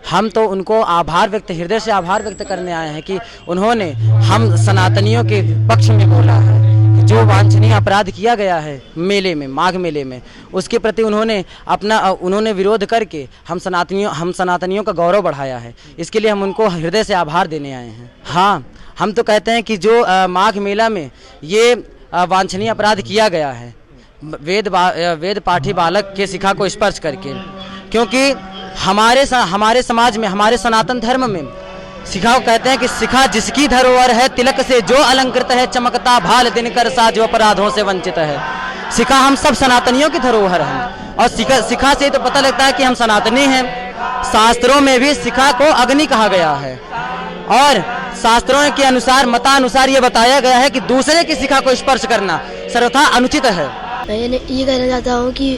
हम तो उनको हृदय से आभार व्यक्त करने आए हैं कि उन्होंने हम सनातनियों के पक्ष में बोला है कि जो वांछनीय अपराध किया गया है मेले में, माघ मेले में, उसके प्रति उन्होंने विरोध करके हम सनातनियों का गौरव बढ़ाया है। इसके लिए हम उनको हृदय से आभार देने आए हैं। हाँ, हम तो कहते हैं कि जो माघ मेला में ये वांछनीय अपराध किया गया है वेद पाठी बालक के शिखा को स्पर्श करके, क्योंकि हमारे समाज में, हमारे सनातन धर्म में शिखा को कहते हैं कि शिखा जिसकी धरोहर है, तिलक से जो अलंकृत है, चमकता भाल दिनकर सा जो अपराधों से वंचित है। शिखा हम सब सनातनियों की धरोहर है और शिखा से तो पता लगता है कि हम सनातनी हैं। शास्त्रों में भी शिखा को अग्नि कहा गया है और शास्त्रों के अनुसार, मतानुसार ये बताया गया है कि दूसरे की शिखा को स्पर्श करना सर्वथा अनुचित है। मैं ये कहना चाहता हूँ कि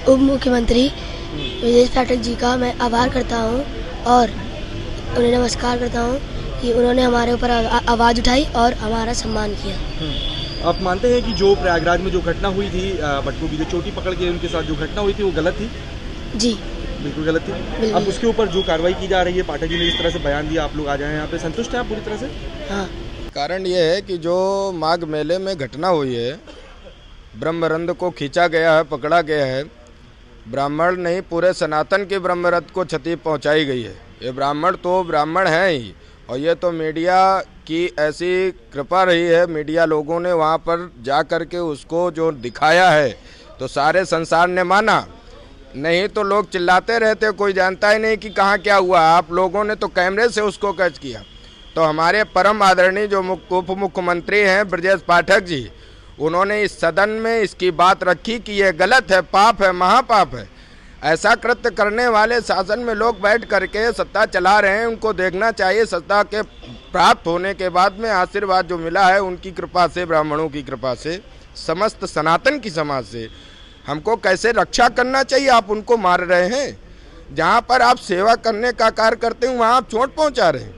उप मुख्यमंत्री ब्रजेश पाठक जी का मैं आभार करता हूँ और उन्हें नमस्कार करता हूँ कि उन्होंने हमारे ऊपर आवाज़ उठाई और हमारा सम्मान किया। आप मानते हैं कि जो प्रयागराज में जो घटना हुई थी, बटुकों की जो चोटी पकड़ के उनके साथ जो घटना हुई थी वो गलत थी? जी बिल्कुल गलत थी। अब उसके ऊपर जो कार्रवाई की जा रही है, पाठक जी ने इस तरह से बयान दिया, आप लोग आ जाए यहाँ पे, संतुष्ट हैं आप पूरी तरह से? हाँ। कारण ये है कि जो माघ मेले में घटना हुई है, ब्रह्मरंध को खींचा गया है, पकड़ा गया है, ब्राह्मण नहीं पूरे सनातन के ब्रह्मरंध को क्षति पहुंचाई गई है। ये ब्राह्मण तो ब्राह्मण हैं ही, और ये तो मीडिया की ऐसी कृपा रही है, मीडिया लोगों ने वहाँ पर जा कर के उसको जो दिखाया है तो सारे संसार ने माना, नहीं तो लोग चिल्लाते रहते, कोई जानता ही नहीं कि कहाँ क्या हुआ। आप लोगों ने तो कैमरे से उसको कैच किया। तो हमारे परम आदरणीय जो उप मुख्यमंत्री हैं ब्रजेश पाठक जी, उन्होंने इस सदन में इसकी बात रखी कि ये गलत है, पाप है, महापाप है। ऐसा कृत्य करने वाले शासन में लोग बैठ करके सत्ता चला रहे हैं, उनको देखना चाहिए सत्ता के प्राप्त होने के बाद में आशीर्वाद जो मिला है उनकी कृपा से, ब्राह्मणों की कृपा से, समस्त सनातन की समाज से हमको कैसे रक्षा करना चाहिए। आप उनको मार रहे हैं, जहाँ पर आप सेवा करने का कार्य करते हैं वहाँ आप चोट पहुँचा रहे हैं।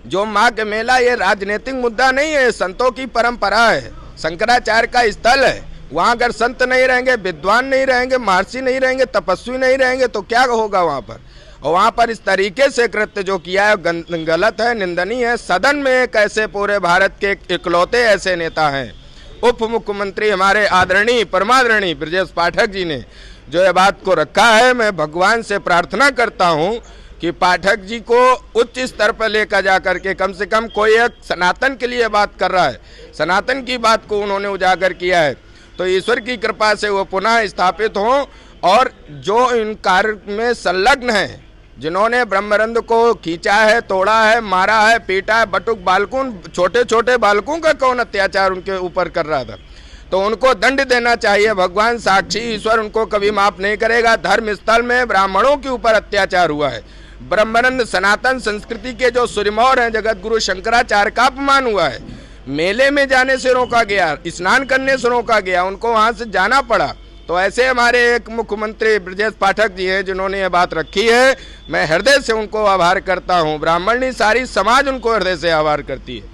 जो माघ मेला ये राजनीतिक मुद्दा नहीं है, संतों की परंपरा है, शंकराचार्य का स्थल है। वहाँ अगर संत नहीं रहेंगे, विद्वान नहीं रहेंगे, महर्षि नहीं रहेंगे, तपस्वी नहीं रहेंगे तो क्या होगा वहाँ पर। और वहाँ पर इस तरीके से कृत्य जो किया है गलत है, निंदनीय है। सदन में एक ऐसे पूरे भारत के इकलौते ऐसे नेता हैं, उप मुख्यमंत्री हमारे आदरणीय परमादरणीय ब्रजेश पाठक जी ने जो ये बात को रखा है। मैं भगवान से प्रार्थना करता हूँ कि पाठक जी को उच्च स्तर पर लेकर जा करके कम से कम कोई एक सनातन के लिए बात कर रहा है, सनातन की बात को उन्होंने उजागर किया है, तो ईश्वर की कृपा से वो पुनः स्थापित हों। और जो इन कार्य में संलग्न हैं, जिन्होंने ब्रह्मरंध को खींचा है, तोड़ा है, मारा है, पीटा है, बटुक बालकों, छोटे छोटे बालकों का कौन अत्याचार उनके ऊपर कर रहा था, तो उनको दंड देना चाहिए। भगवान साक्षी ईश्वर उनको कभी माफ नहीं करेगा। धर्म स्थल में ब्राह्मणों के ऊपर अत्याचार हुआ है, ब्रह्मरंध सनातन संस्कृति के जो सूर्यमौर हैं, जगत गुरु शंकराचार्य का अपमान हुआ है। मेले में जाने से रोका गया, स्नान करने से रोका गया, उनको वहां से जाना पड़ा। तो ऐसे हमारे एक मुख्यमंत्री ब्रजेश पाठक जी हैं जिन्होंने ये बात रखी है, मैं हृदय से उनको आभार करता हूँ। ब्राह्मणी सारी समाज उनको हृदय से आभार करती है।